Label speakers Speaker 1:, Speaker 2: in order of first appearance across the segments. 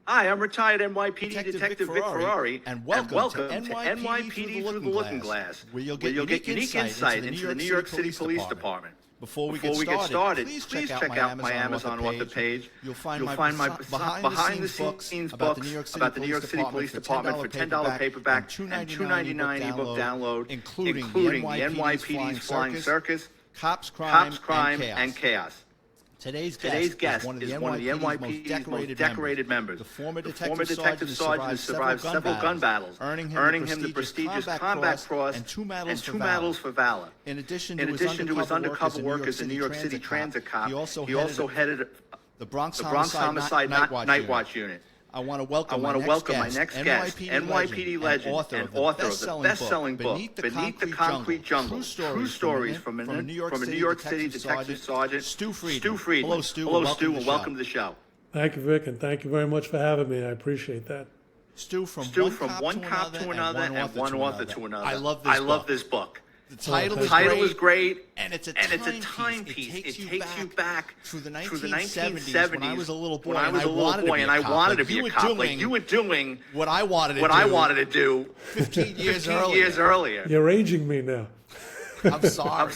Speaker 1: Hi, I'm retired NYPD Detective Vic Ferrari,
Speaker 2: and welcome to
Speaker 1: NYPD Through the Looking Glass,
Speaker 2: where you'll get unique insight into the New York City Police Department. Before we get started, please check out my Amazon author page. You'll find my behind-the-scenes books about the New York City Police Department for $10 paperback and $2.99 ebook download, including the NYPD's Flying Circus, Cops, Crime, and Chaos. Today's guest is one of the NYPD's most decorated members, the former detective sergeant who survived several gun battles, earning him the prestigious Combat Cross and two medals for valor. In addition to his undercover work as a New York City transit cop, he also headed the Bronx homicide nightwatch unit. I want to welcome my next guest, NYPD legend and author of the best-selling book, Beneath the Concrete Jungle, True Stories from a New York City Detective Sergeant, Stu Friedman. Hello, Stu, and welcome to the show.
Speaker 3: Thank you, Vic, and thank you very much for having me. I appreciate that.
Speaker 2: Stu, from one cop to another and one author to another. I love this book. The title is great, and it's a timepiece. It takes you back through the 1970s when I was a little boy, and I wanted to be a cop. Like you were doing what I wanted to do 15 years earlier.
Speaker 3: You're aging me now.
Speaker 2: I'm sorry.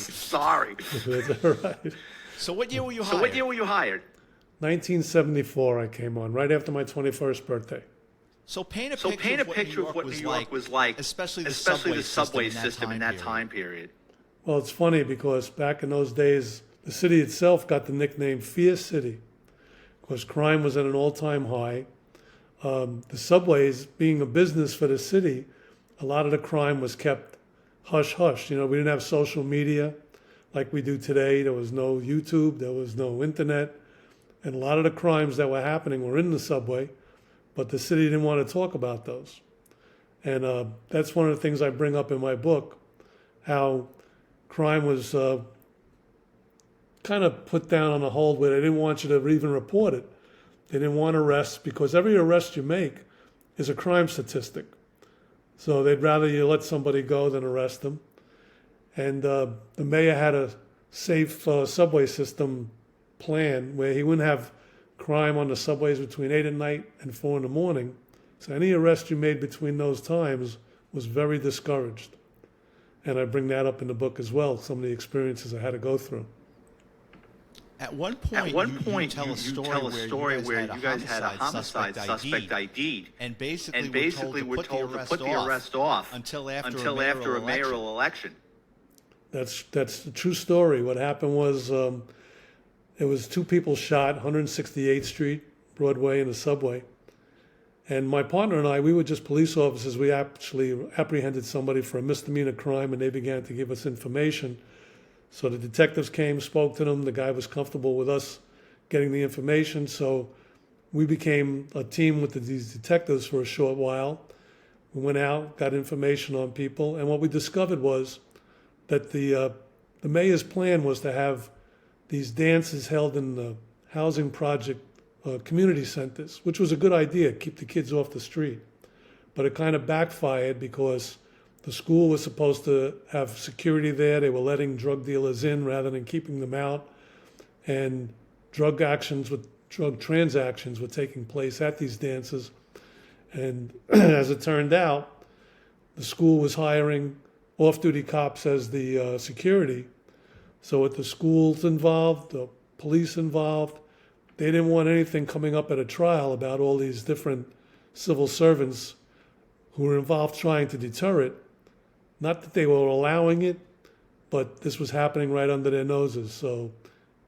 Speaker 3: That's all right.
Speaker 2: So what year were you hired?
Speaker 3: 1974 I came on, right after my 21st birthday.
Speaker 2: So paint a picture of what New York was like, especially the subway system in that time period.
Speaker 3: Well, it's funny because back in those days, the city itself got the nickname Fear City because crime was at an all-time high. The subways, being a business for the city, a lot of the crime was kept hush-hush. You know, we didn't have social media like we do today. There was no YouTube, there was no internet, and a lot of the crimes that were happening were in the subway. But the city didn't want to talk about those. And that's one of the things I bring up in my book, how crime was kind of put down on a hold where they didn't want you to even report it. They didn't want arrests because every arrest you make is a crime statistic. So they'd rather you let somebody go than arrest them. And the mayor had a safe subway system plan where he wouldn't have crime on the subways between 8 at night and 4 in the morning. So any arrest you made between those times was very discouraged. And I bring that up in the book as well, some of the experiences I had to go through.
Speaker 2: At one point, you tell a story where you guys had a homicide suspect ID'd and basically were told to put the arrest off until after a mayoral election.
Speaker 3: That's the true story. What happened was there was two people shot, 168th Street, Broadway, in the subway. And my partner and I, we were just police officers. We actually apprehended somebody for a misdemeanor crime, and they began to give us information. So the detectives came, spoke to them. The guy was comfortable with us getting the information. So we became a team with these detectives for a short while. We went out, got information on people. And what we discovered was that the mayor's plan was to have these dances held in the housing project community centers, which was a good idea, keep the kids off the street. But it kind of backfired because the school was supposed to have security there. They were letting drug dealers in rather than keeping them out. And drug transactions were taking place at these dances. And as it turned out, the school was hiring off-duty cops as the security. So with the schools involved, the police involved, they didn't want anything coming up at a trial about all these different civil servants who were involved trying to deter it. Not that they were allowing it, but this was happening right under their noses. So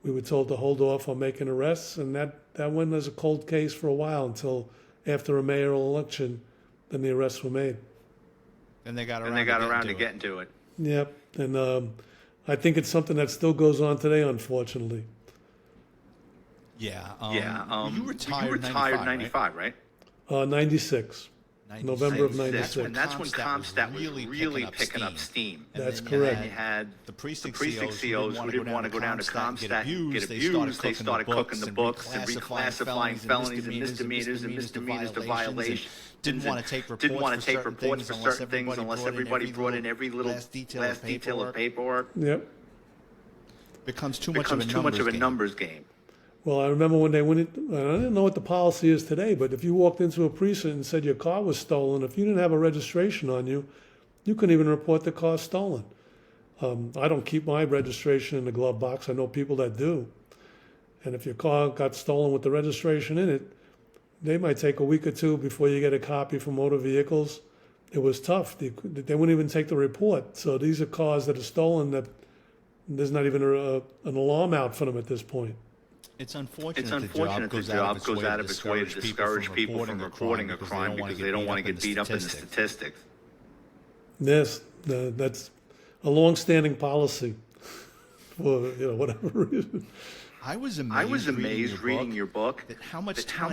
Speaker 3: we were told to hold off on making arrests, and that went as a cold case for a while until after a mayoral election, then the arrests were made.
Speaker 2: And they got around to getting to it.
Speaker 3: Yep, and I think it's something that still goes on today, unfortunately.
Speaker 2: Yeah. You retired in 95, right?
Speaker 3: 96. November of 96.
Speaker 2: That's when CompStat was really picking up steam.
Speaker 3: That's correct.
Speaker 2: And you had the precinct COs who didn't want to go down to CompStat, get abused. They started cooking the books and reclassifying felonies and misdemeanors to violations. Didn't want to take reports for certain things unless everybody brought in every little last detail of paperwork.
Speaker 3: Yep.
Speaker 2: Becomes too much of a numbers game.
Speaker 3: Well, I remember when they went in, I don't know what the policy is today, but if you walked into a precinct and said your car was stolen, if you didn't have a registration on you, you couldn't even report the car stolen. I don't keep my registration in the glove box. I know people that do. And if your car got stolen with the registration in it, they might take a week or two before you get a copy from motor vehicles. It was tough. They wouldn't even take the report. So these are cars that are stolen that there's not even an alarm out for them at this point.
Speaker 2: It's unfortunate
Speaker 1: the job goes out of its way to discourage people from reporting a crime because they don't want to get beat up in the statistics.
Speaker 3: Yes, that's a long-standing policy for whatever reason.
Speaker 2: I was amazed reading your book
Speaker 1: that how much time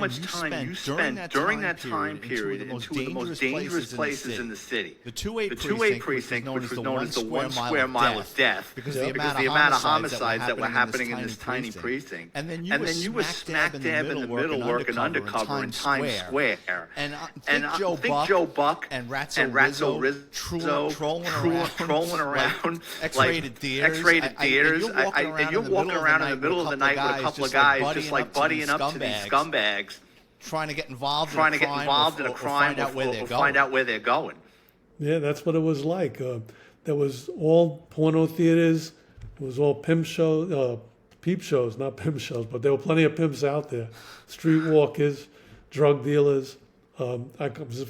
Speaker 1: you spent during that time period in two of the most dangerous places in the city.
Speaker 2: The 2A
Speaker 1: precinct, which was known as the 1 square mile of death, because the amount of homicides that were happening in this tiny precinct.
Speaker 2: And then you were smack dab in the middle working undercover in Times Square. And think Joe Buck
Speaker 1: and Ratso Rizzo trolling around
Speaker 2: X-rated
Speaker 1: theaters. And you're walking around in the middle of the night with a couple of guys just like buddying up to these scumbags,
Speaker 2: trying to get involved in a crime or
Speaker 3: find out where they're going. Yeah, that's what it was like. There was all porno theaters. It was all peep shows, not pimp shows, but there were plenty of pimps out there. Streetwalkers, drug dealers. It was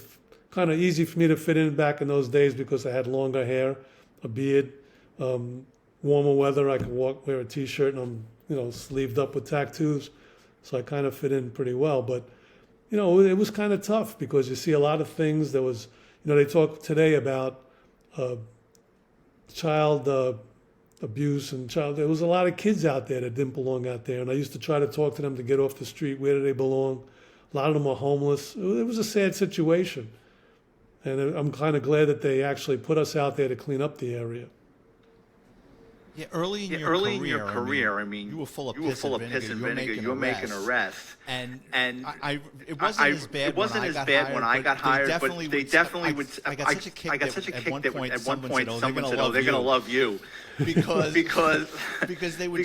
Speaker 3: kind of easy for me to fit in back in those days because I had longer hair, a beard. Warmer weather, I could wear a T-shirt, and I'm sleeved up with tattoos, so I kind of fit in pretty well. But it was kind of tough because you see a lot of things. There was, they talk today about child abuse and there was a lot of kids out there that didn't belong out there, and I used to try to talk to them to get off the street. Where do they belong? A lot of them are homeless. It was a sad situation, and I'm kind of glad that they actually put us out there to clean up the area.
Speaker 2: Yeah, early in your career, I mean, you were full of piss and vinegar. You were making arrests, and it wasn't as bad when I got hired, but they definitely would. I got such a kick that at one point someone said, "Oh, they're going to love you," because they would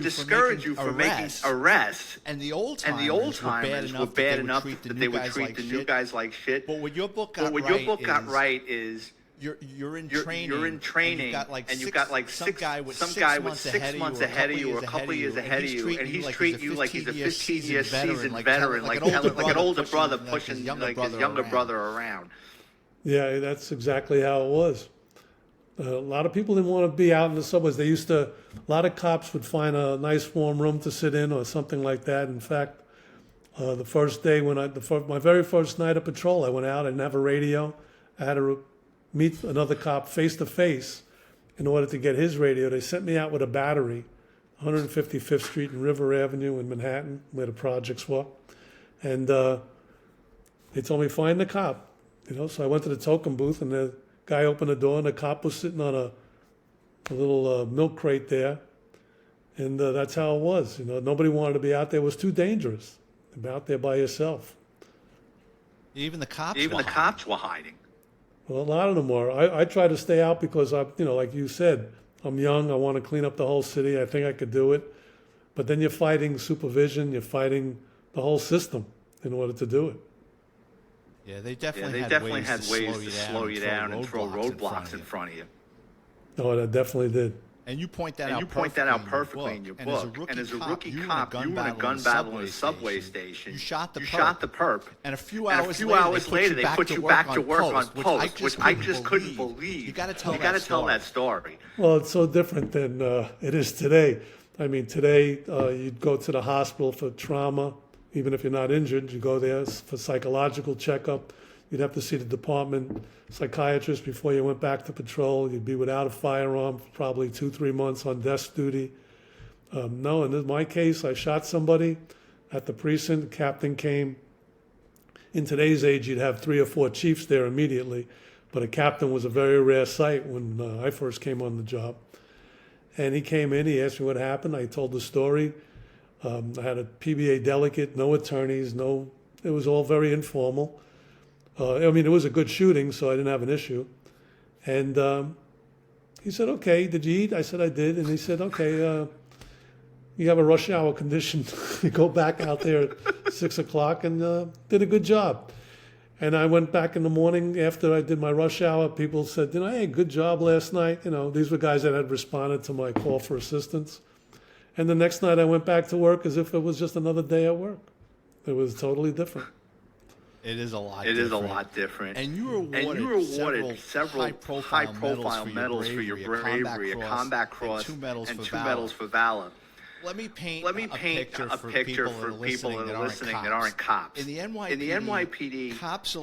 Speaker 2: discourage you from making arrests. And the old timers were bad enough that they would treat the new guys like shit. But what your book got right is. You're in training, and you've got like some guy with 6 months ahead of you, or a couple of years ahead of you, and he's treating you like he's a 15-year seasoned veteran, like an older brother pushing like his younger brother around.
Speaker 3: Yeah, that's exactly how it was. A lot of people didn't want to be out in the subways. A lot of cops would find a nice warm room to sit in or something like that. In fact, the first day my very first night of patrol, I went out. I didn't have a radio. I had to meet another cop face to face in order to get his radio. They sent me out with a battery, 155th Street and River Avenue in Manhattan, where the projects were. And they told me, find the cop. So I went to the token booth, and the guy opened the door, and the cop was sitting on a little milk crate there. And that's how it was. Nobody wanted to be out there. It was too dangerous to be out there by yourself.
Speaker 2: Even the cops were hiding.
Speaker 3: Well, a lot of them were. I try to stay out because like you said, I'm young. I want to clean up the whole city. I think I could do it. But then you're fighting supervision. You're fighting the whole system in order to do it.
Speaker 2: Yeah, they definitely had ways to slow you down and throw roadblocks in front of you.
Speaker 3: Oh, they definitely did.
Speaker 2: And you point that out perfectly in your book. And as a rookie cop, you were in a gun battle in a subway station. You shot the perp. And a few hours later, they put you back to work on post, which I just couldn't believe. You got to tell that story.
Speaker 3: Well, it's so different than it is today. I mean, today you'd go to the hospital for trauma. Even if you're not injured, you go there for psychological checkup. You'd have to see the department psychiatrist before you went back to patrol. You'd be without a firearm for probably 2-3 months on desk duty. No, in my case, I shot somebody at the precinct. The captain came. In today's age, you'd have 3 or 4 chiefs there immediately, but a captain was a very rare sight when I first came on the job. And he came in, he asked me what happened. I told the story. I had a PBA delegate, no attorneys, it was all very informal. It was a good shooting, so I didn't have an issue. And he said, okay, did you eat? I said, I did. And he said, okay, you have a rush hour condition. You go back out there at 6 o'clock and did a good job. And I went back in the morning after I did my rush hour. People said, hey, good job last night. These were guys that had responded to my call for assistance. And the next night I went back to work as if it was just another day at work. It was totally different.
Speaker 2: It is a lot
Speaker 1: different.
Speaker 2: And you were awarded several high-profile medals for your bravery, a combat cross, and two medals for valor. Let me paint a picture for people that are listening that aren't cops. In the NYPD, cops are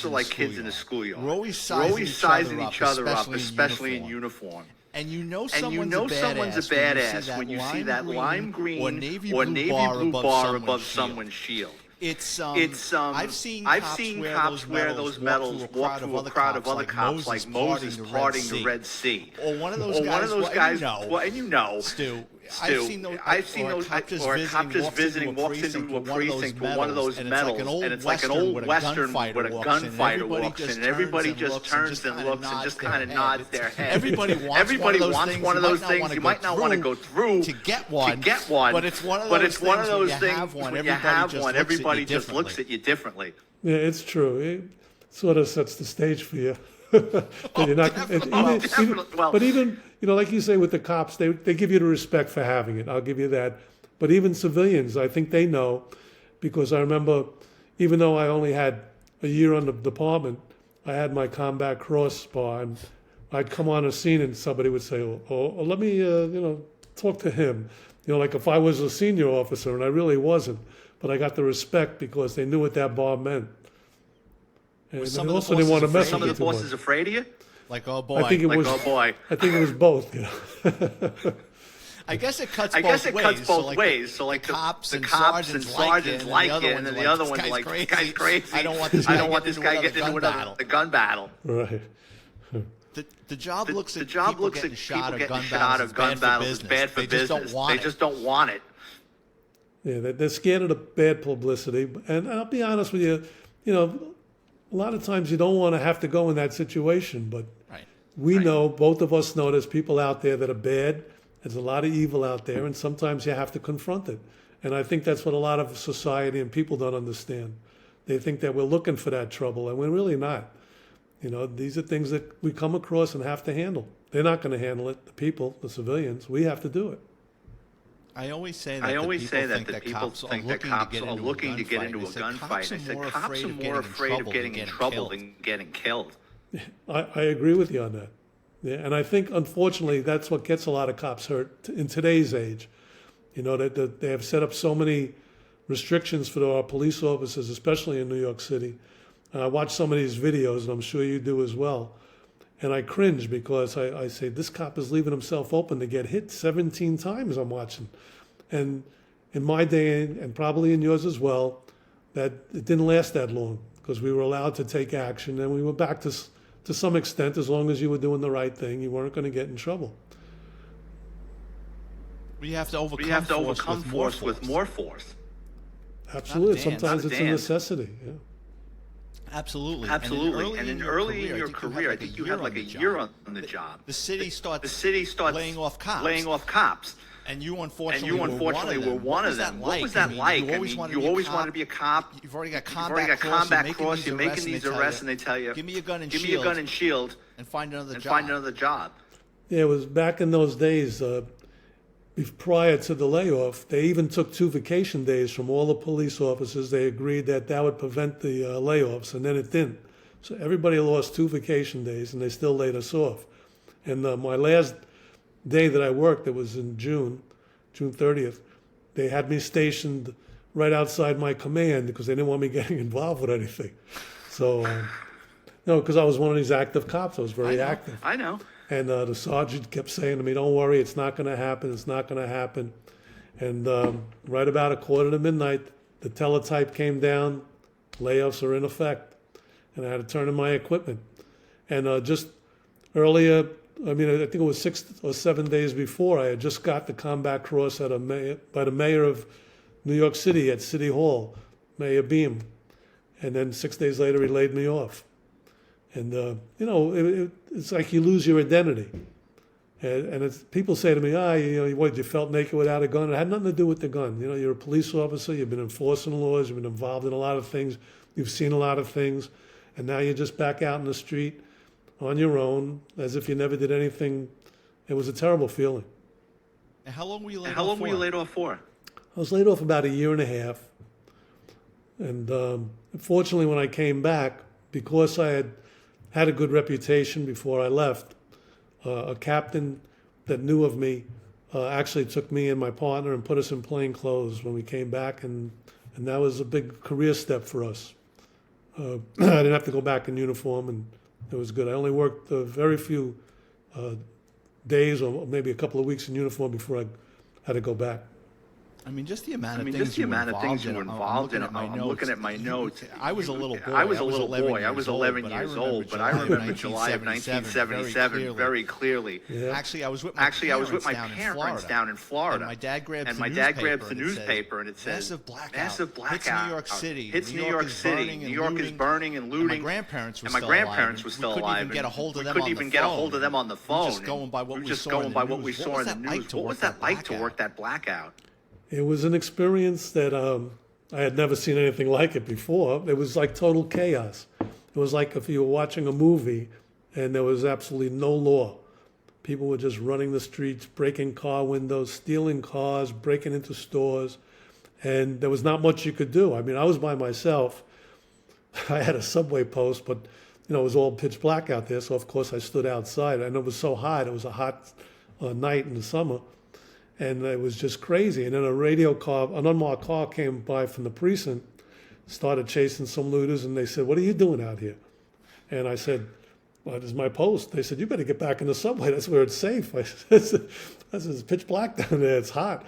Speaker 2: like kids in a schoolyard. We're always sizing each other up, especially in uniform. And you know someone's a badass when you see that lime green or navy blue bar above someone's shield. I've seen cops wear those medals, walk through a crowd of other cops like Moses parting the Red Sea. Or one of those guys, Stu, I've seen those, or a cop just visiting walks into a precinct with one of those medals, and it's like an old Western where a gunfighter walks in, and everybody just turns and looks and just kind of nods their head. Everybody wants one of those things. You might not want to go through to get one, but it's one of those things when you have one, everybody just looks at you differently.
Speaker 3: Yeah, it's true. It sort of sets the stage for you. But even like you say with the cops, they give you the respect for having it. I'll give you that. But even civilians, I think they know, because I remember, even though I only had a year on the department, I had my combat crossbar, and I'd come on a scene and somebody would say, "Oh, let me, talk to him." Like if I was a senior officer, and I really wasn't, but I got the respect because they knew what that bar meant. And
Speaker 1: some of the bosses afraid of you?
Speaker 2: Like, oh boy.
Speaker 3: I think it was both.
Speaker 2: I guess it cuts both ways. So like the cops and sergeants like it, and then the other one's like, this guy's crazy. I don't want this guy getting into a gun battle.
Speaker 3: Right.
Speaker 2: The job looks at people getting shot or gun battles is bad for business. They just don't want it.
Speaker 3: Yeah, they're scared of the bad publicity. And I'll be honest with you, a lot of times you don't want to have to go in that situation, but we know, both of us know, there's people out there that are bad. There's a lot of evil out there, and sometimes you have to confront it. And I think that's what a lot of society and people don't understand. They think that we're looking for that trouble, and we're really not. These are things that we come across and have to handle. They're not going to handle it, the people, the civilians. We have to do it.
Speaker 2: I always say that the people think that cops are looking to get into a gunfight. I said cops are more afraid of getting in trouble than getting killed.
Speaker 3: I agree with you on that. Yeah, and I think, unfortunately, that's what gets a lot of cops hurt in today's age. That they have set up so many restrictions for our police officers, especially in New York City. I watch some of these videos, and I'm sure you do as well. And I cringe because I say, this cop is leaving himself open to get hit 17 times I'm watching. And in my day, and probably in yours as well, that it didn't last that long because we were allowed to take action, and we were back to some extent, as long as you were doing the right thing, you weren't going to get in trouble.
Speaker 2: We have to overcome force with more force.
Speaker 3: Absolutely. Sometimes it's a necessity. Yeah.
Speaker 2: Absolutely. And early in your career, I think you had like a year on the job. The city starts laying off cops. And you unfortunately were one of them. What was that like? You always wanted to be a cop. You've already got combat cross. You're making these arrests, and they tell you, "Give me a gun and shield, and find another job."
Speaker 3: Yeah, it was back in those days. Prior to the layoff, they even took 2 vacation days from all the police officers. They agreed that would prevent the layoffs, and then it didn't. So everybody lost 2 vacation days, and they still laid us off. And my last day that I worked, it was in June 30th, they had me stationed right outside my command because they didn't want me getting involved with anything. So, because I was one of these active cops. I was very active.
Speaker 1: I know.
Speaker 3: And the sergeant kept saying to me, "Don't worry, it's not going to happen. It's not going to happen." And right about 1:45, the teletype came down. Layoffs are in effect, and I had to turn in my equipment. And just earlier, I think it was 6 or 7 days before, I had just got the combat cross by the mayor of New York City at City Hall, Mayor Beam. And then 6 days later, he laid me off. And, it's like you lose your identity. And it's, people say to me, you felt naked without a gun. It had nothing to do with the gun. You're a police officer. You've been enforcing laws. You've been involved in a lot of things. You've seen a lot of things. And now you're just back out in the street on your own as if you never did anything. It was a terrible feeling.
Speaker 2: And how long were you laid off for?
Speaker 3: I was laid off about a year and a half. And fortunately, when I came back, because I had a good reputation before I left, a captain that knew of me actually took me and my partner and put us in plain clothes when we came back, and that was a big career step for us. I didn't have to go back in uniform, and it was good. I only worked very few days or maybe a couple of weeks in uniform before I had to go back.
Speaker 2: I mean, just the amount of things you were involved in. I'm looking at my notes. I was a little boy. I was 11 years old, but I remember July of 1977 very clearly.
Speaker 3: Yeah.
Speaker 2: Actually, I was with my parents down in Florida. And my dad grabs the newspaper and it says, Massive blackout. Hits New York City. New York is burning and looting. And my grandparents were still alive. We couldn't even get a hold of them on the phone. We were just going by what we saw in the news. What was that like to work that blackout?
Speaker 3: It was an experience that I had never seen anything like it before. It was like total chaos. It was like if you were watching a movie and there was absolutely no law. People were just running the streets, breaking car windows, stealing cars, breaking into stores, and there was not much you could do. I mean, I was by myself. I had a subway post, but it was all pitch black out there, so of course I stood outside. And it was so hot. It was a hot night in the summer. And it was just crazy. And then an unmarked car came by from the precinct, started chasing some looters, and they said, "What are you doing out here?" And I said, "Well, this is my post." They said, "You better get back in the subway. That's where it's safe." I said, "It's pitch black down there. It's hot."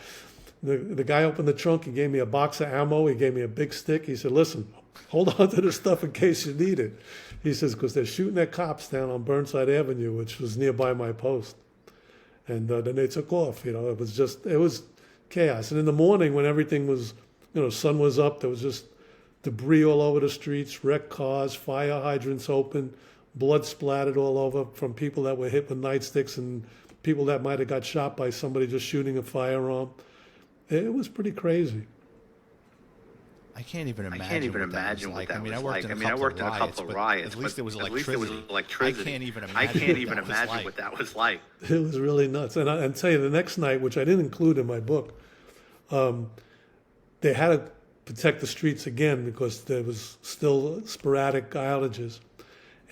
Speaker 3: The guy opened the trunk. He gave me a box of ammo. He gave me a big stick. He said, "Listen, hold on to this stuff in case you need it." He says, "Because they're shooting at cops down on Burnside Avenue, which was nearby my post." And then they took off. It was chaos. And in the morning when everything was, sun was up, there was just debris all over the streets, wrecked cars, fire hydrants open, blood splattered all over from people that were hit with nightsticks and people that might have got shot by somebody just shooting a firearm. It was pretty crazy.
Speaker 2: I can't even imagine what that was like. I mean, I worked in a couple of riots, but at least there was electricity. I can't even imagine what that was like.
Speaker 3: It was really nuts. And I'll tell you, the next night, which I didn't include in my book, they had to protect the streets again because there was still sporadic outages.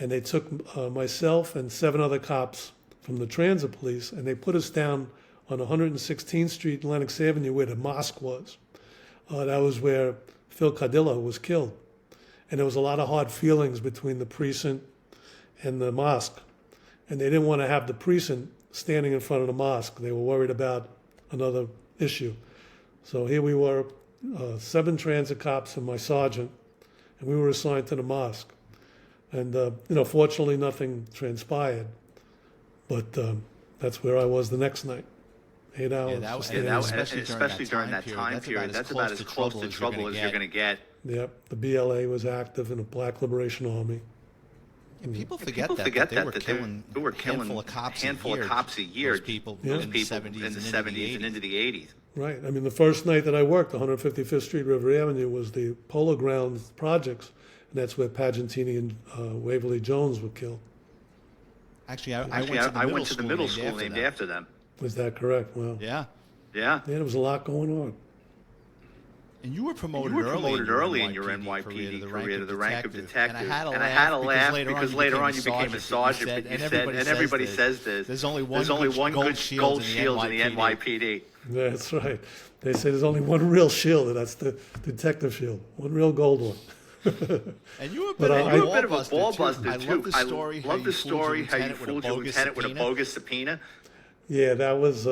Speaker 3: And they took myself and 7 other cops from the transit police, and they put us down on 116th Street and Lenox Avenue where the mosque was. That was where Phil Cardillo was killed. And there was a lot of hard feelings between the precinct and the mosque. And they didn't want to have the precinct standing in front of the mosque. They were worried about another issue. So here we were, 7 transit cops and my sergeant, and we were assigned to the mosque. And, fortunately nothing transpired. But that's where I was the next night. 8 hours.
Speaker 2: Especially during that time period. That's about as close to trouble as you're going to get.
Speaker 3: Yep. The BLA was active in the Black Liberation Army.
Speaker 2: And people forget that they were killing a handful of cops a year. Those people in the 70s and into the 80s.
Speaker 3: Right. I mean, the first night that I worked, 155th Street, River Avenue, was the Polo Grounds projects, and that's where Pagentini and Waverly Jones were killed.
Speaker 2: Actually, I went to the middle school named after them.
Speaker 3: Was that correct? Well,
Speaker 2: yeah.
Speaker 3: There was a lot going on.
Speaker 2: And you were promoted early in your NYPD career to the rank of detective. And I had to laugh because later on you became a sergeant, but you said, and everybody says this, there's only one good gold shield in the NYPD.
Speaker 3: That's right. They say there's only one real shield, and that's the detective shield. One real gold one.
Speaker 2: And you were a bit of a ball buster, too. I love the story how you fooled your lieutenant with a bogus subpoena.
Speaker 3: Yeah, that was,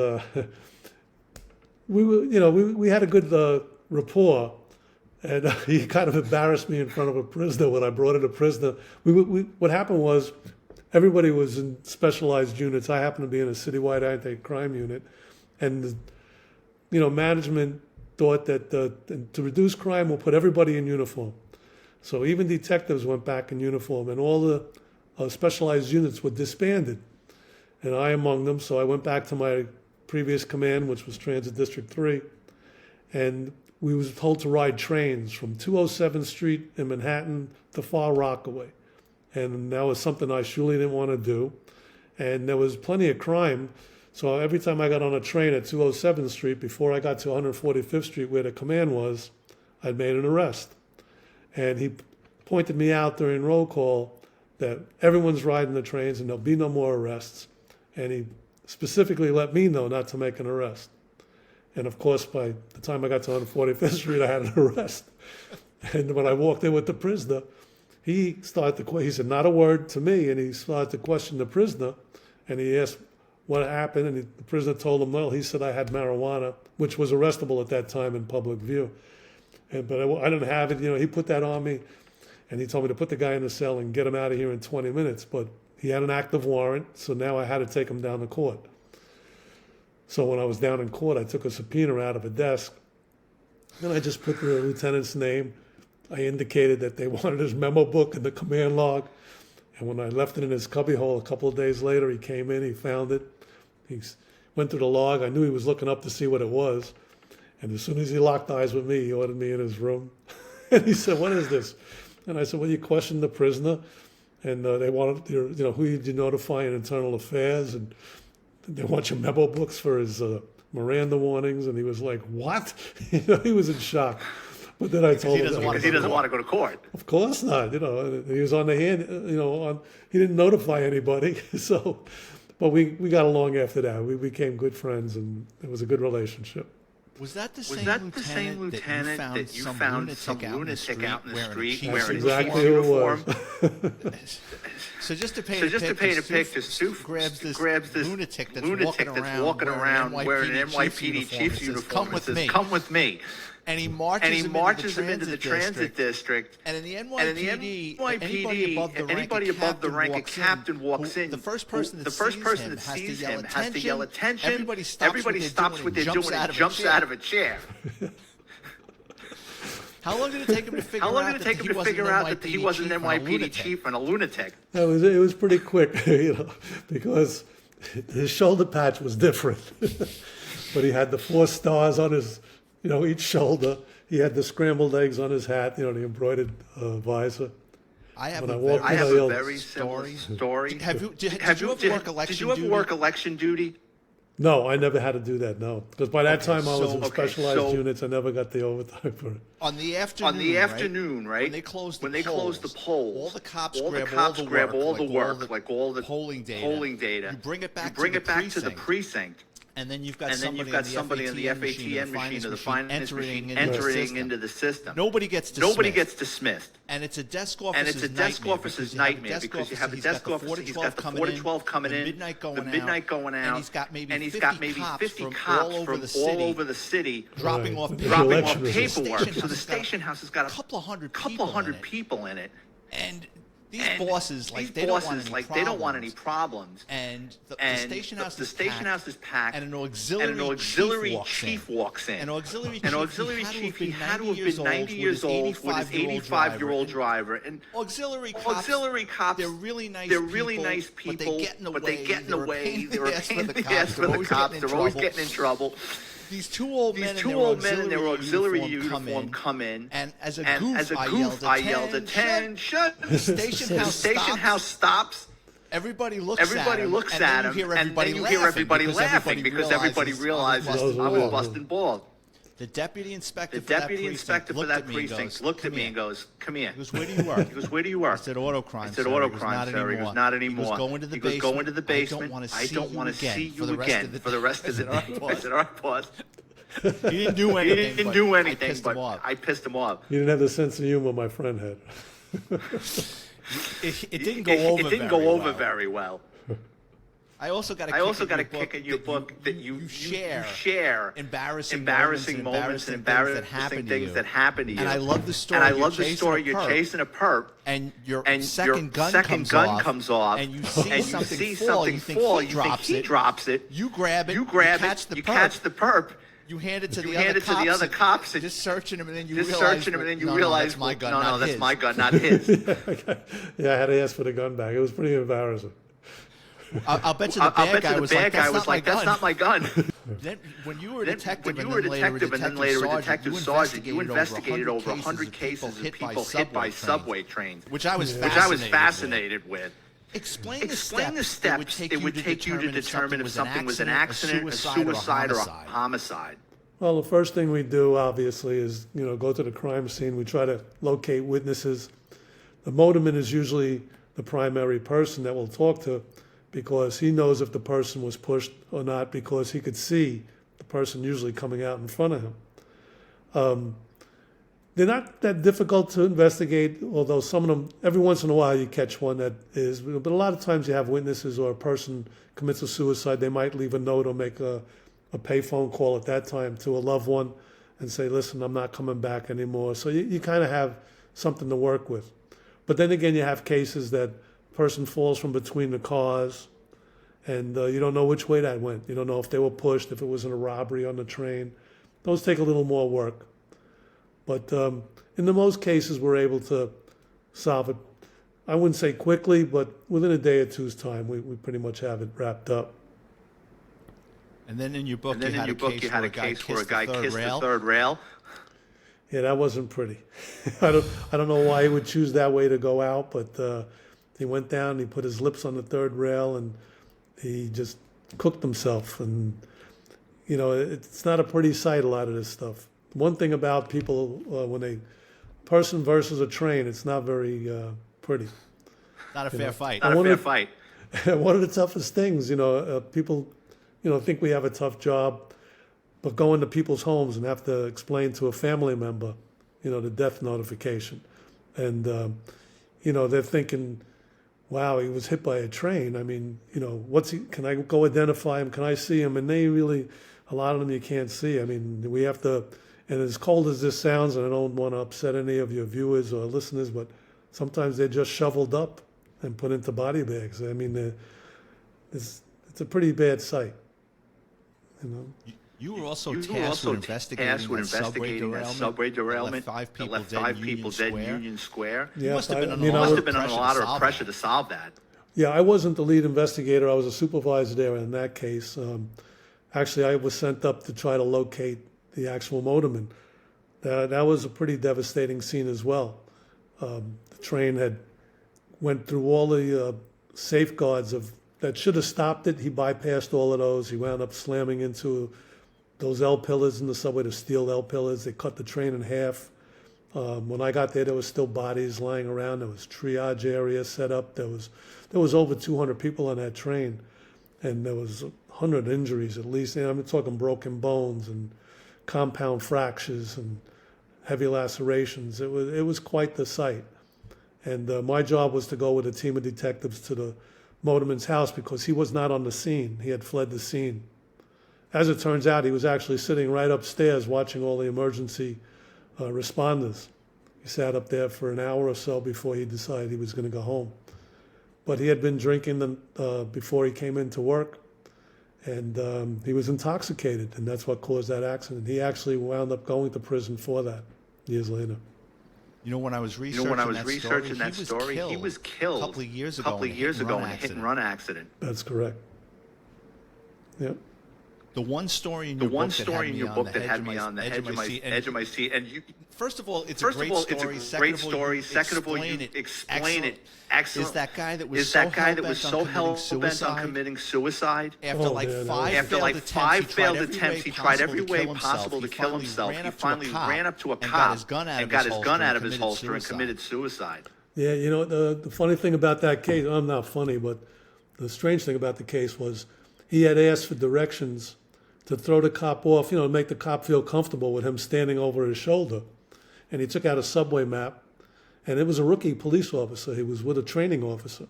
Speaker 3: we had a good rapport, and he kind of embarrassed me in front of a prisoner when I brought in a prisoner. What happened was everybody was in specialized units. I happened to be in a citywide anti-crime unit, and, management thought that to reduce crime, we'll put everybody in uniform. So even detectives went back in uniform, and all the specialized units were disbanded. and I among them. So I went back to my previous command, which was Transit District 3, and we was told to ride trains from 207th Street in Manhattan to Far Rockaway. And that was something I surely didn't want to do. And there was plenty of crime. So every time I got on a train at 207th Street, before I got to 145th Street where the command was, I'd made an arrest. And he pointed me out during roll call that everyone's riding the trains and there'll be no more arrests. And he specifically let me know not to make an arrest. And of course, by the time I got to 145th Street, I had an arrest. And when I walked in with the prisoner, he said not a word to me, and he started to question the prisoner. And he asked what happened, and the prisoner told him, well, he said I had marijuana, which was arrestable at that time in public view. But I didn't have it. He put that on me, and he told me to put the guy in the cell and get him out of here in 20 minutes. But he had an active warrant, so now I had to take him down to court. So when I was down in court, I took a subpoena out of a desk, and I just put the lieutenant's name. I indicated that they wanted his memo book and the command log. And when I left it in his cubbyhole a couple of days later, he came in, he found it. He went through the log. I knew he was looking up to see what it was. And as soon as he locked eyes with me, he ordered me in his room. And he said, what is this? And I said, well, you questioned the prisoner. And they wanted, who did you notify in internal affairs? And they want your memo books for his Miranda warnings. And he was like, what? He was in shock. But then I told him
Speaker 1: because he doesn't want to go to court.
Speaker 3: Of course not. He was on the hand. He didn't notify anybody. So, but we got along after that. We became good friends, and it was a good relationship.
Speaker 2: Was that the same lieutenant that you found some lunatic out in the street wearing
Speaker 3: a chief's uniform?
Speaker 2: So just to paint a picture, Stu grabs this lunatic that's walking around wearing an NYPD chief's uniform and says, come with me. And he marches him into the transit district. And in the NYPD, anybody above the rank of captain walks in. The first person that sees him has to yell attention. Everybody stops what they're doing and jumps out of a chair. How long did it take him to figure out that he was an NYPD chief and a lunatic?
Speaker 3: It was pretty quick, because his shoulder patch was different. But he had the 4 stars on his, each shoulder. He had the scrambled eggs on his hat, the embroidered visor.
Speaker 2: I have a very similar story. Did you ever work election duty?
Speaker 3: No, I never had to do that, no. Because by that time I was in specialized units. I never got the overtime for it.
Speaker 2: On the afternoon, right? When they close the polls, all the cops grab all the work, like all the polling data. You bring it back to the precinct. And then you've got somebody on the FATN machine or the finance machine entering into the system. Nobody gets dismissed. And it's a desk officer's nightmare because you have a desk officer, he's got the 4 to 12 coming in, the midnight going out, and he's got maybe 50 cops from all over the city dropping off paperwork. So the station house has got a couple hundred people in it. And these bosses, they don't want any problems. And the station house is packed. And an auxiliary chief walks in. An auxiliary chief, he had to have been 90 years old with his 85-year-old driver. And auxiliary cops, they're really nice people, but they get in the way. They're a pain in the ass for the cops. They're always getting in trouble. These two old men in their auxiliary uniform come in, and as a goof, I yelled, "Attention!" The station house stops. Everybody looks at him, and then you hear everybody laughing because everybody realizes I was busting balls. The deputy inspector for that precinct looked at me and goes, "Come here." He goes, "Where do you work?" He goes, "Where do you work?" I said, "Auto crime, sir." He goes, "Not anymore." He goes, "Go into the basement. I don't want to see you again for the rest of the day." I said, "All right, boss." He didn't do anything, but I pissed him off.
Speaker 3: You didn't have the sense of humor my friend had.
Speaker 2: It didn't go over very well. I also got a kick in your book that you share embarrassing moments and embarrassing things that happen to you. And I love the story. You're chasing a perp, and your second gun comes off, and you see something fall. You think he drops it. You grab it. You catch the perp. You hand it to the other cops. And just searching him, and then you realize, no, that's my gun, not his.
Speaker 3: Yeah, I had to ask for the gun back. It was pretty embarrassing.
Speaker 2: I'll bet you the bad guy was like, that's not my gun.
Speaker 1: Then, when you were a detective and then later a detective sergeant, you investigated over 100 cases of people hit by subway trains,
Speaker 2: which I was
Speaker 1: fascinated with.
Speaker 2: Explain the steps it would take you to determine if something was an accident, a suicide, or a homicide.
Speaker 3: Well, the first thing we do, obviously, is go to the crime scene. We try to locate witnesses. The motorman is usually the primary person that we'll talk to, because he knows if the person was pushed or not, because he could see the person usually coming out in front of him. They're not that difficult to investigate, although some of them, every once in a while you catch one that is, but a lot of times you have witnesses, or a person commits a suicide, they might leave a note or make a payphone call at that time to a loved one and say, listen, I'm not coming back anymore. So you kind of have something to work with. But then again, you have cases that person falls from between the cars, and you don't know which way that went. You don't know if they were pushed, if it was in a robbery on the train. Those take a little more work. But in the most cases, we're able to solve it. I wouldn't say quickly, but within a day or two's time, we pretty much have it wrapped up.
Speaker 2: And then in your book, you had a case where a guy kissed the third rail.
Speaker 3: Yeah, that wasn't pretty. I don't know why he would choose that way to go out, but he went down, he put his lips on the third rail, and he just cooked himself. And, it's not a pretty sight, a lot of this stuff. One thing about people, when person versus a train, it's not very pretty.
Speaker 2: Not a fair fight.
Speaker 3: One of the toughest things, people, think we have a tough job, but go into people's homes and have to explain to a family member, the death notification. And, they're thinking, wow, he was hit by a train. I mean, can I go identify him? Can I see him? And they really, a lot of them you can't see. I mean, we have to, and as cold as this sounds, and I don't want to upset any of your viewers or listeners, but sometimes they're just shoveled up and put into body bags. I mean, it's a pretty bad sight.
Speaker 2: You were also tasked with investigating that subway derailment that left five people dead in Union Square.
Speaker 3: Yeah,
Speaker 2: you must have been under a lot of pressure to solve that.
Speaker 3: Yeah, I wasn't the lead investigator. I was a supervisor there in that case. Actually, I was sent up to try to locate the actual motorman. That was a pretty devastating scene as well. The train had went through all the safeguards that should have stopped it. He bypassed all of those. He wound up slamming into those L pillars in the subway, the steel L pillars. They cut the train in half. When I got there was still bodies lying around. There was triage area set up. There was over 200 people on that train, and there was 100 injuries at least. And I'm talking broken bones and compound fractures and heavy lacerations. It was quite the sight. And my job was to go with a team of detectives to the motorman's house, because he was not on the scene. He had fled the scene. As it turns out, he was actually sitting right upstairs watching all the emergency responders. He sat up there for an hour or so before he decided he was going to go home. But he had been drinking before he came into work, and he was intoxicated, and that's what caused that accident. He actually wound up going to prison for that years later.
Speaker 2: When I was researching that story, he was killed a couple of years ago in a hit-and-run accident.
Speaker 3: That's correct. Yep.
Speaker 2: The one story in your book that had me on the edge of my seat, and you. First of all, it's a great story. Second of all, you explain it excellently. Is that guy that was so hell-bent on committing suicide? After like five failed attempts, he tried every way possible to kill himself. He finally ran up to a cop and got his gun out of his holster and committed suicide.
Speaker 3: Yeah, the funny thing about that case, I'm not funny, but the strange thing about the case was he had asked for directions to throw the cop off, make the cop feel comfortable with him standing over his shoulder. And he took out a subway map, and it was a rookie police officer. He was with a training officer.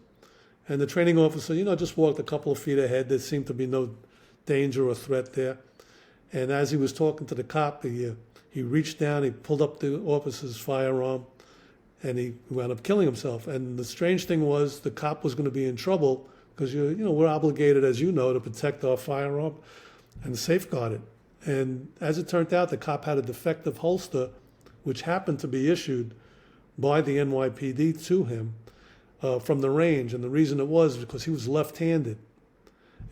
Speaker 3: And the training officer, just walked a couple of feet ahead. There seemed to be no danger or threat there. And as he was talking to the cop, he reached down, he pulled up the officer's firearm, and he wound up killing himself. And the strange thing was the cop was going to be in trouble because, we're obligated, as you know, to protect our firearm and safeguard it. And as it turned out, the cop had a defective holster, which happened to be issued by the NYPD to him from the range. And the reason it was because he was left-handed.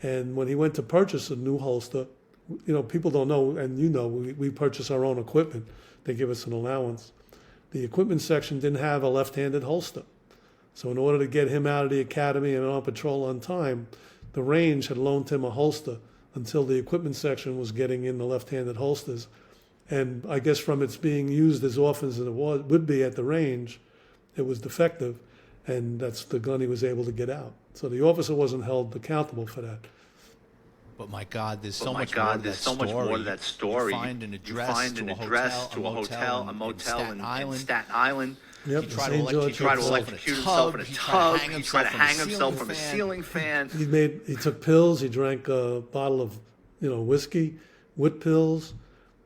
Speaker 3: And when he went to purchase a new holster, people don't know, and we purchase our own equipment. They give us an allowance. The equipment section didn't have a left-handed holster. So in order to get him out of the academy and on patrol on time, the range had loaned him a holster until the equipment section was getting in the left-handed holsters. And I guess from its being used as often as it would be at the range, it was defective, and that's the gun he was able to get out. So the officer wasn't held accountable for that.
Speaker 1: But my God, there's so much more to that story. You find an address to a hotel, a motel in Staten Island.
Speaker 3: Yep,
Speaker 1: He tried to electrocute himself in a tub. He tried to hang himself from a ceiling fan.
Speaker 3: He took pills. He drank a bottle of, whiskey with pills.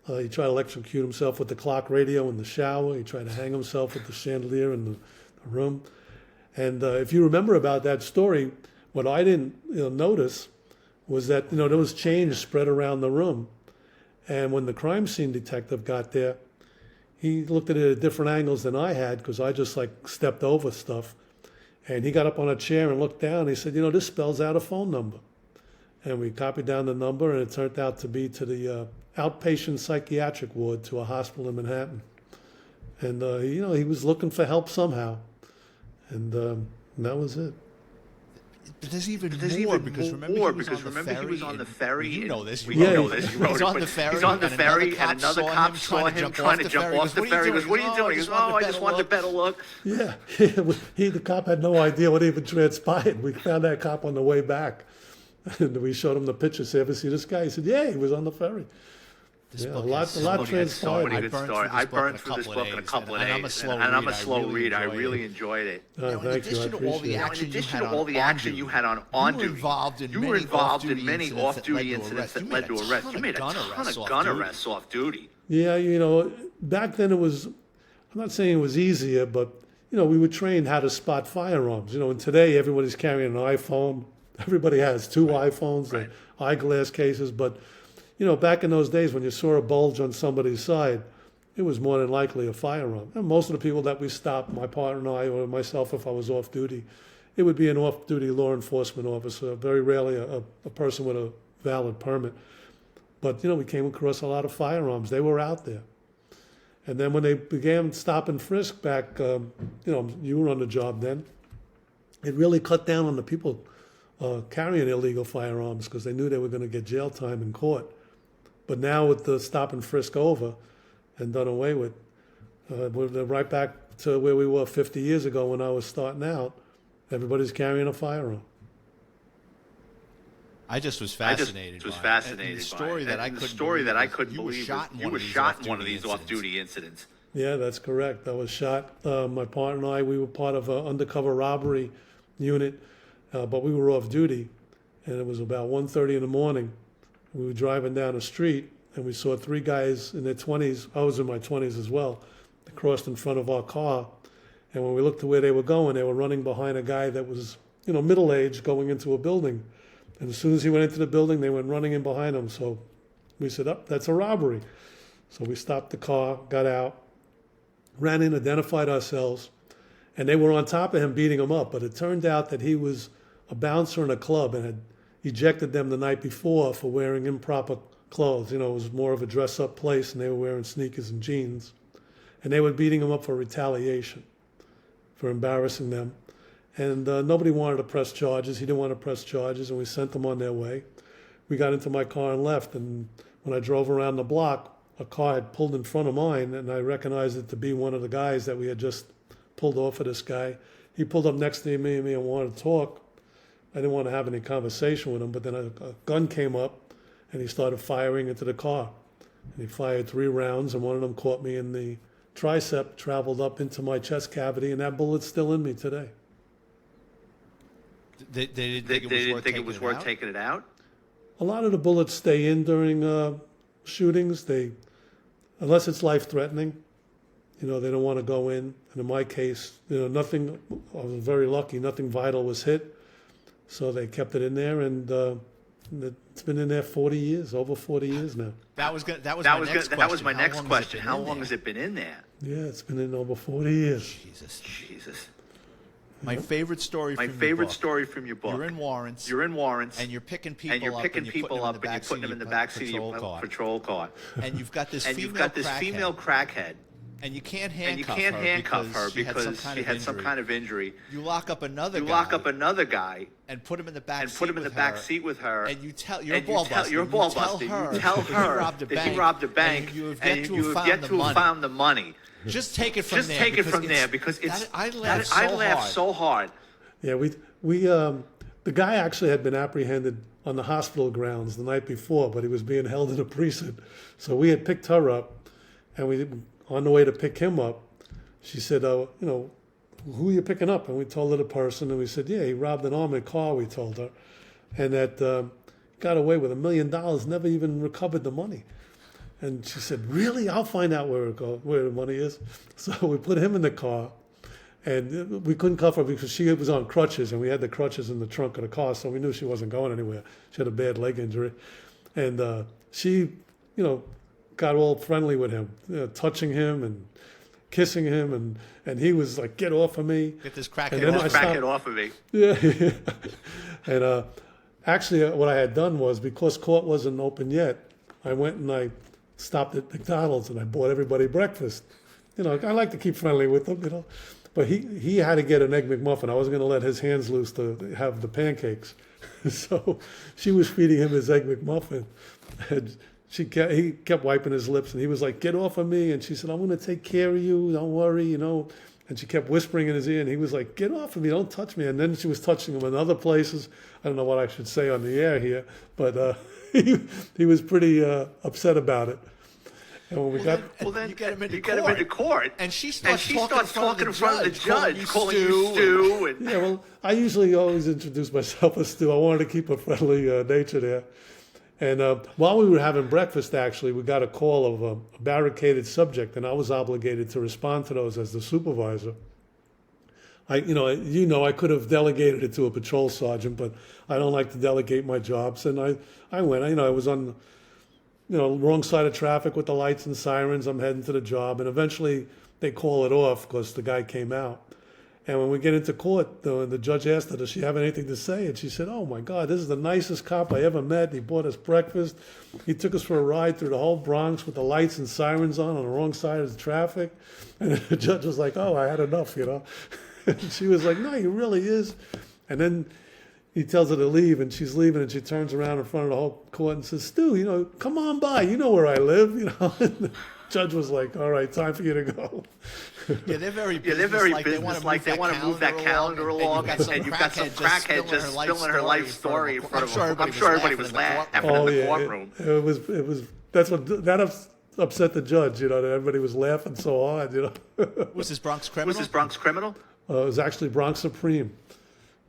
Speaker 3: He tried to electrocute himself with the clock radio in the shower. He tried to hang himself with the chandelier in the room. And if you remember about that story, what I didn't notice was that there was change spread around the room. And when the crime scene detective got there, he looked at it at different angles than I had, because I just stepped over stuff. And he got up on a chair and looked down. And he said, this spells out a phone number. And we copied down the number, and it turned out to be to the outpatient psychiatric ward to a hospital in Manhattan. And he was looking for help somehow, and that was it.
Speaker 1: But there's even more because remember he was on the ferry. You know this.
Speaker 3: He's
Speaker 1: on the ferry, and another cop saw him trying to jump off the ferry. He goes, "What are you doing?" He goes, "Oh, I just wanted a better look."
Speaker 3: Yeah, the cop had no idea what even transpired. We found that cop on the way back, and we showed him the picture. Say, "Ever see this guy?" He said, "Yeah, he was on the ferry." A lot transpired.
Speaker 1: So many good stories. I burned through this book in a couple of days, and I'm a slow reader. I really enjoyed it.
Speaker 3: Thank you. I appreciate it.
Speaker 1: In addition to all the action you had on duty, you were involved in many off-duty incidents that led to arrests. You made a ton of gun arrests off duty.
Speaker 3: Yeah, back then it was, I'm not saying it was easier, but, we were trained how to spot firearms. And today everybody's carrying an iPhone. Everybody has two iPhones, and eyeglass cases, but back in those days when you saw a bulge on somebody's side, it was more than likely a firearm. And most of the people that we stopped, my partner and I, or myself if I was off duty, it would be an off-duty law enforcement officer, very rarely a person with a valid permit. But, we came across a lot of firearms. They were out there. And then when they began stop and frisk back, you were on the job then, it really cut down on the people carrying illegal firearms because they knew they were going to get jail time in court. But now with the stop and frisk over and done away with, we're right back to where we were 50 years ago when I was starting out. Everybody's carrying a firearm.
Speaker 1: I just was fascinated. by the story that I couldn't believe. You were shot in one of these off-duty incidents.
Speaker 3: Yeah, that's correct. I was shot. My partner and I, we were part of an undercover robbery unit, but we were off duty, and it was about 1:30 in the morning. We were driving down the street, and we saw three guys in their 20s. I was in my 20s as well. They crossed in front of our car, and when we looked to where they were going, they were running behind a guy that was, middle-aged, going into a building. And as soon as he went into the building, they went running in behind him. So we said, that's a robbery. So we stopped the car, got out, ran in, identified ourselves, and they were on top of him beating him up. But it turned out that he was a bouncer in a club and had ejected them the night before for wearing improper clothes. It was more of a dress-up place, and they were wearing sneakers and jeans. And they were beating him up for retaliation, for embarrassing them. And nobody wanted to press charges. He didn't want to press charges, and we sent them on their way. We got into my car and left, and when I drove around the block, a car had pulled in front of mine, and I recognized it to be one of the guys that we had just pulled off of this guy. He pulled up next to me and wanted to talk. I didn't want to have any conversation with him, but then a gun came up, and he started firing into the car. And he fired 3 rounds, and one of them caught me in the tricep, traveled up into my chest cavity, and that bullet's still in me today.
Speaker 1: They didn't think it was worth taking it out?
Speaker 3: A lot of the bullets stay in during shootings. Unless it's life-threatening, they don't want to go in. And in my case, nothing, I was very lucky, nothing vital was hit. So they kept it in there, and it's been in there 40 years, over 40 years now.
Speaker 1: That was my next question. How long has it been in there?
Speaker 3: Yeah, it's been in over 40 years.
Speaker 1: Jesus. My favorite story from
Speaker 2: your book.
Speaker 1: You're in warrants. And you're picking people up and you're putting them in the backseat of your patrol car. And you've got this
Speaker 2: female crackhead.
Speaker 1: And you can't handcuff her because she had some kind of injury. You lock up another guy and put him in the back seat with her. And you tell you're a ball buster. You tell her that he robbed a bank and you have yet to have found the money. Just take it from there because I laughed so hard.
Speaker 3: Yeah, we the guy actually had been apprehended on the hospital grounds the night before, but he was being held in a precinct. So we had picked her up, and we on the way to pick him up, she said, "Oh, who are you picking up?" And we told her the person, and we said, "Yeah, he robbed an armored car." We told her, and that got away with $1 million, never even recovered the money. And she said, "Really? I'll find out where the money is." So we put him in the car, and we couldn't cuff her because she was on crutches, and we had the crutches in the trunk of the car, so we knew she wasn't going anywhere. She had a bad leg injury, and she, got all friendly with him, touching him and kissing him, and he was like, "Get off of me!
Speaker 1: Get this crackhead
Speaker 2: off of me!"
Speaker 3: Yeah, and actually, what I had done was, because court wasn't open yet, I went and I stopped at McDonald's and I bought everybody breakfast. I like to keep friendly with them, But he had to get an Egg McMuffin. I wasn't going to let his hands loose to have the pancakes. So she was feeding him his Egg McMuffin. And he kept wiping his lips, and he was like, "Get off of me." And she said, "I'm going to take care of you. Don't worry, And she kept whispering in his ear, and he was like, "Get off of me. Don't touch me." And then she was touching him in other places. I don't know what I should say on the air here, but he was pretty upset about it. And when
Speaker 1: you get him into court, and she starts talking in front of the judge,
Speaker 2: calling you Stu.
Speaker 3: Yeah, well, I usually always introduce myself as Stu. I wanted to keep a friendly nature there. And while we were having breakfast, actually, we got a call of a barricaded subject, and I was obligated to respond to those as the supervisor. I could have delegated it to a patrol sergeant, but I don't like to delegate my jobs. And I went. I was on wrong side of traffic with the lights and sirens. I'm heading to the job, and eventually they call it off because the guy came out. And when we get into court, the judge asked her, "Does she have anything to say?" And she said, "Oh my God, this is the nicest cop I ever met. He bought us breakfast. He took us for a ride through the whole Bronx with the lights and sirens on the wrong side of the traffic." And the judge was like, "Oh, I had enough, And she was like, "No, he really is." And then he tells her to leave, and she's leaving, and she turns around in front of the whole court and says, "Stu, come on by. You know where I live, And the judge was like, "All right, time for you to go."
Speaker 1: Yeah, they're very business-like. They want to move that calendar along, and you've got some crackhead just spilling her life story in front of them. I'm sure everybody was laughing in the courtroom.
Speaker 3: It was that upset the judge, that everybody was laughing so hard,
Speaker 1: Was this Bronx criminal?
Speaker 3: It was actually Bronx Supreme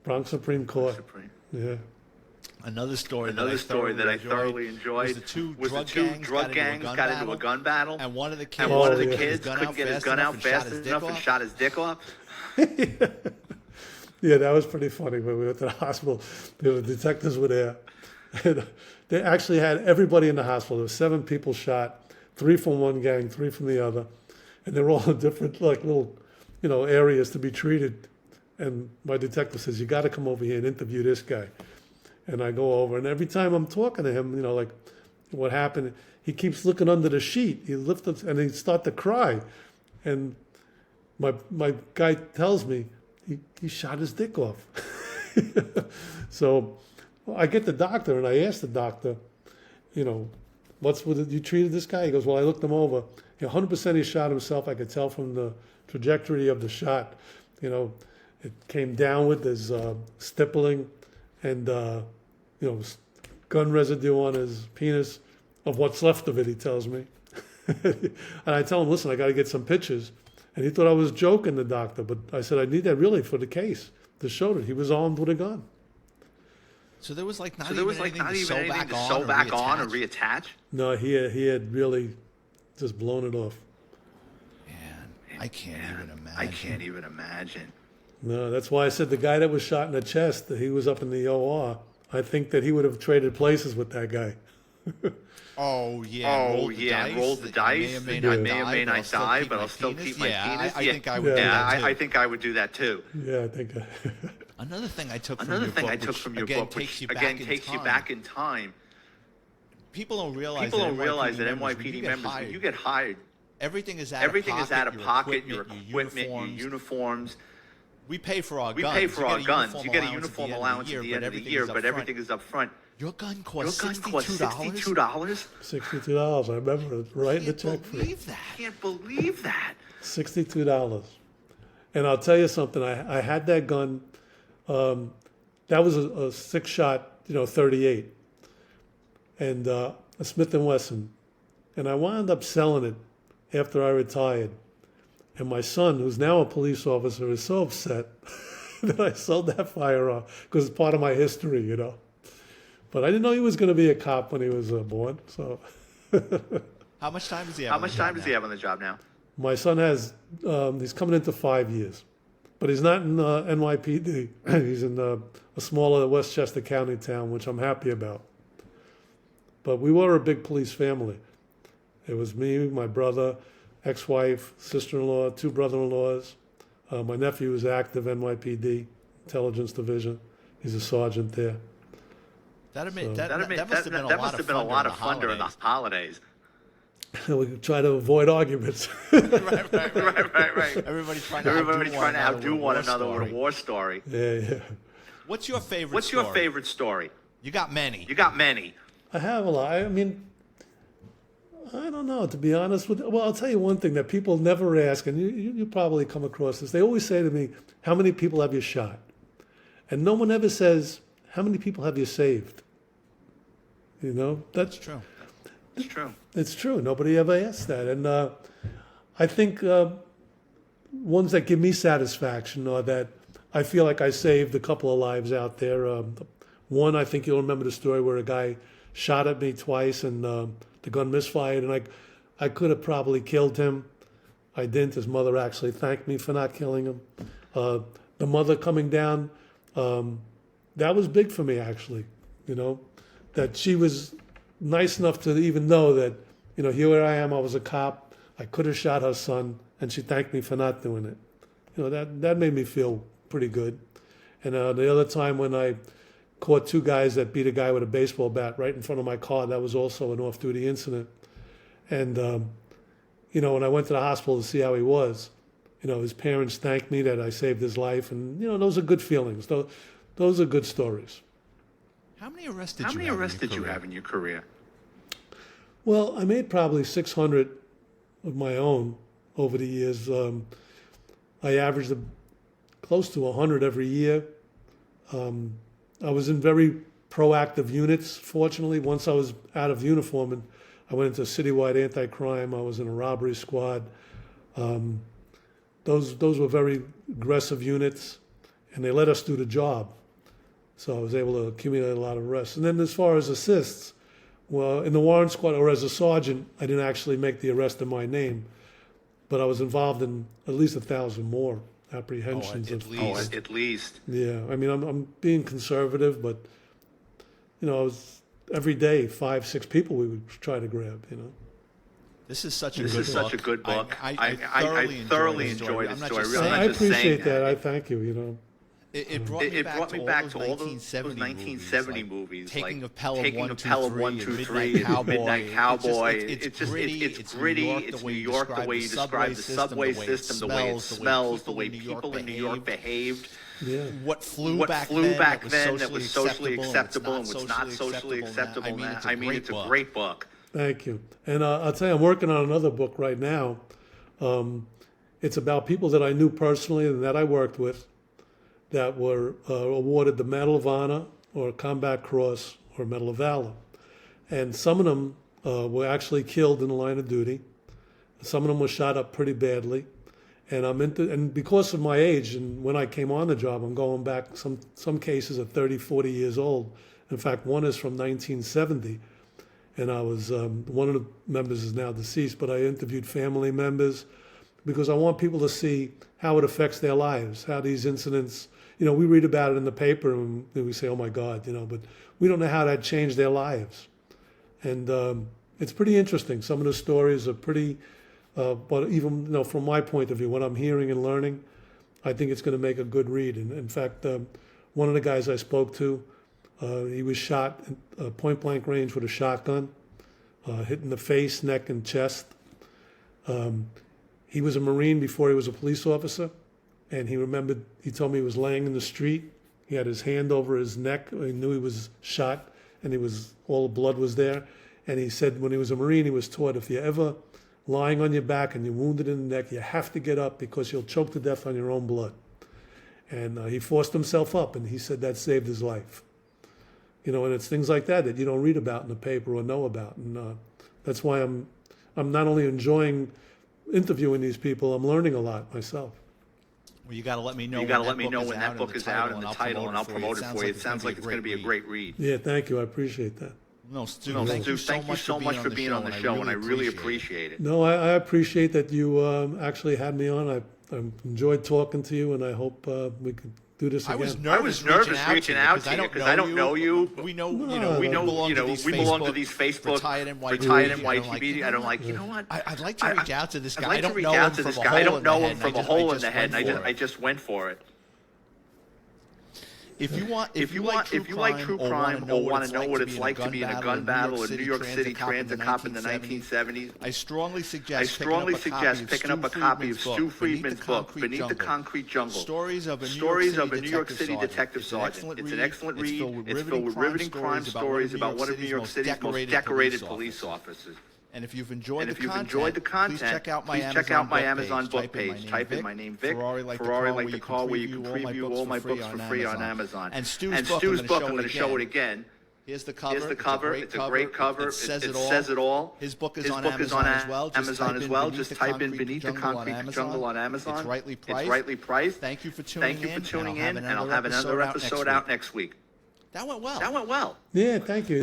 Speaker 3: Court. Yeah.
Speaker 1: Another story that
Speaker 2: I thoroughly enjoyed
Speaker 1: was the two drug gangs got into a gun battle, and one of the kids
Speaker 2: couldn't get his gun out fast enough and shot his dick off.
Speaker 3: Yeah, that was pretty funny. When we went to the hospital, the detectives were there. And they actually had everybody in the hospital. There were 7 people shot, 3 from one gang, 3 from the other, and they're all in different little areas to be treated. And my detective says, "You got to come over here and interview this guy." And I go over, and every time I'm talking to him, like what happened, he keeps looking under the sheet. He lifts up, and he starts to cry. And my guy tells me he shot his dick off. So I get the doctor, and I ask the doctor, what's with it? You treated this guy? He goes, "Well, I looked him over. 100% he shot himself. I could tell from the trajectory of the shot. It came downward. There's stippling and, gun residue on his penis of what's left of it," he tells me. And I tell him, "Listen, I got to get some pictures." And he thought I was joking, the doctor. But I said, "I need that really for the case to show that he was armed with a gun."
Speaker 1: So there was not even anything to sew back on or reattach?
Speaker 3: No, he had really just blown it off.
Speaker 1: Man, I can't even imagine.
Speaker 3: No, that's why I said the guy that was shot in the chest, that he was up in the OR. I think that he would have traded places with that guy.
Speaker 1: Oh yeah, roll the dice.
Speaker 2: I may or may not die, but I'll still keep my penis.
Speaker 1: I think I would do that too.
Speaker 2: I think I would do that too.
Speaker 3: Yeah, I think.
Speaker 1: Another thing I took from your book, which again takes you back in time. People don't realize that NYPD members, when you get hired, everything is out of pocket. Your equipment, your uniforms. We pay for our guns. You get a uniform allowance at the end of the year, but everything is up front. Your gun costs $62?
Speaker 3: $62. I remember writing the check for it.
Speaker 2: Can't believe that.
Speaker 3: $62. And I'll tell you something. I had that gun. That was a 6-shot, 38, and a Smith & Wesson. And I wound up selling it after I retired. And my son, who's now a police officer, is so upset that I sold that firearm because it's part of my history, But I didn't know he was going to be a cop when he was born. So,
Speaker 1: how much time does he have?
Speaker 2: On the job now?
Speaker 3: My son has. He's coming into 5 years, but he's not in NYPD. He's in a smaller Westchester County town, which I'm happy about. But we were a big police family. It was me, my brother, ex-wife, sister-in-law, 2 brother-in-laws. My nephew is active NYPD, Intelligence Division. He's a sergeant there.
Speaker 1: That must have been a lot of fun during the holidays.
Speaker 3: We try to avoid arguments.
Speaker 2: Right. Everybody's trying to outdo one another with a war story.
Speaker 3: Yeah.
Speaker 1: What's your favorite story? You got many.
Speaker 3: I have a lot. I mean, I don't know, to be honest with you. Well, I'll tell you one thing that people never ask, and you probably come across this. They always say to me, how many people have you shot? And no one ever says, how many people have you saved? That's
Speaker 1: true.
Speaker 3: It's true. Nobody ever asks that. And I think ones that give me satisfaction are that I feel like I saved a couple of lives out there. One, I think you'll remember the story where a guy shot at me twice and the gun misfired, and I could have probably killed him. I didn't. His mother actually thanked me for not killing him. The mother coming down, that was big for me, actually, that she was nice enough to even know that, here I am, I was a cop, I could have shot her son, and she thanked me for not doing it. That made me feel pretty good. And the other time when I caught 2 guys that beat a guy with a baseball bat right in front of my car, that was also an off-duty incident. And, when I went to the hospital to see how he was, his parents thanked me that I saved his life, and, those are good feelings. Those are good stories.
Speaker 1: How many arrests did you have in your career?
Speaker 3: Well, I made probably 600 of my own over the years. I averaged close to 100 every year. I was in very proactive units, fortunately. Once I was out of uniform and I went into citywide anti-crime, I was in a robbery squad. Those were very aggressive units, and they let us do the job. So I was able to accumulate a lot of arrests. And then as far as assists, well, in the warrant squad or as a sergeant, I didn't actually make the arrest in my name, but I was involved in at least 1,000 more apprehensions.
Speaker 2: At least.
Speaker 3: Yeah, I mean, I'm being conservative, but, it was every day 5-6 people we would try to grab,
Speaker 1: This is such a
Speaker 2: good book. I thoroughly enjoyed it.
Speaker 3: I appreciate that. I thank you,
Speaker 1: It brought me back to all those 1970 movies, Taking of Pelham 1, 2, 3, Midnight Cowboy. It's gritty. It's New York, the way you describe the subway system, the way it smells, the way people in New York behaved.
Speaker 3: Yeah.
Speaker 1: What flew back then that was socially acceptable and what's not socially acceptable now. I mean, it's a great book.
Speaker 3: Thank you. And I'll tell you, I'm working on another book right now. It's about people that I knew personally and that I worked with that were awarded the Medal of Honor or Combat Cross or Medal of Valor. And some of them were actually killed in the line of duty. Some of them were shot up pretty badly. And because of my age and when I came on the job, I'm going back, some cases are 30, 40 years old. In fact, one is from 1970. And I was, one of the members is now deceased, but I interviewed family members because I want people to see how it affects their lives, how these incidents, we read about it in the paper and we say, oh my God, but we don't know how that changed their lives. And it's pretty interesting. Some of the stories are pretty, but even from my point of view, what I'm hearing and learning, I think it's going to make a good read. And in fact, one of the guys I spoke to, he was shot at point blank range with a shotgun, hit in the face, neck, and chest. He was a Marine before he was a police officer, and he told me he was laying in the street. He had his hand over his neck. He knew he was shot, and all the blood was there. And he said when he was a Marine, he was taught if you're ever lying on your back and you're wounded in the neck, you have to get up because you'll choke to death on your own blood. And he forced himself up, and he said that saved his life. And it's things like that you don't read about in the paper or know about. And that's why I'm not only enjoying interviewing these people, I'm learning a lot myself.
Speaker 1: Well, you got to let me know.
Speaker 2: You got to let me know when that book is out and the title, and I'll promote it for you. It sounds like it's going to be a great read.
Speaker 3: Yeah, thank you. I appreciate that.
Speaker 1: No, Stu,
Speaker 2: thank you so much for being on the show, and I really appreciate it.
Speaker 3: No, I appreciate that you actually had me on. I enjoyed talking to you, and I hope we could do this again.
Speaker 2: I was nervous reaching out to you because I don't know you. We belong to these Facebook retired NYPD. I don't like. You know what?
Speaker 1: I'd like to reach out to this guy.
Speaker 2: I don't know him from a hole in the head. I just went for it.
Speaker 1: If you like true crime or want to know what it's like to be in a gun battle, a New York City transit cop in the 1970s, I strongly suggest picking up a copy of Stu Friedman's book, Beneath the Concrete Jungle, Stories of a New York City Detective Sergeant. It's an excellent read. It's filled with riveting crime stories about one of New York City's most decorated police officers. And if you've enjoyed the content, please check out my Amazon book page. Type in my name, Vic, Ferrari like the car, where you can preview all my books for free on Amazon. And Stu's book, I'm going to show it again. Here's the cover. It's a great cover. It says it all. His book is on Amazon as well. Just type in Beneath the Concrete Jungle on Amazon. It's rightly priced. Thank you for tuning in, and I'll have another episode out next week. That went well.
Speaker 3: Yeah, thank you.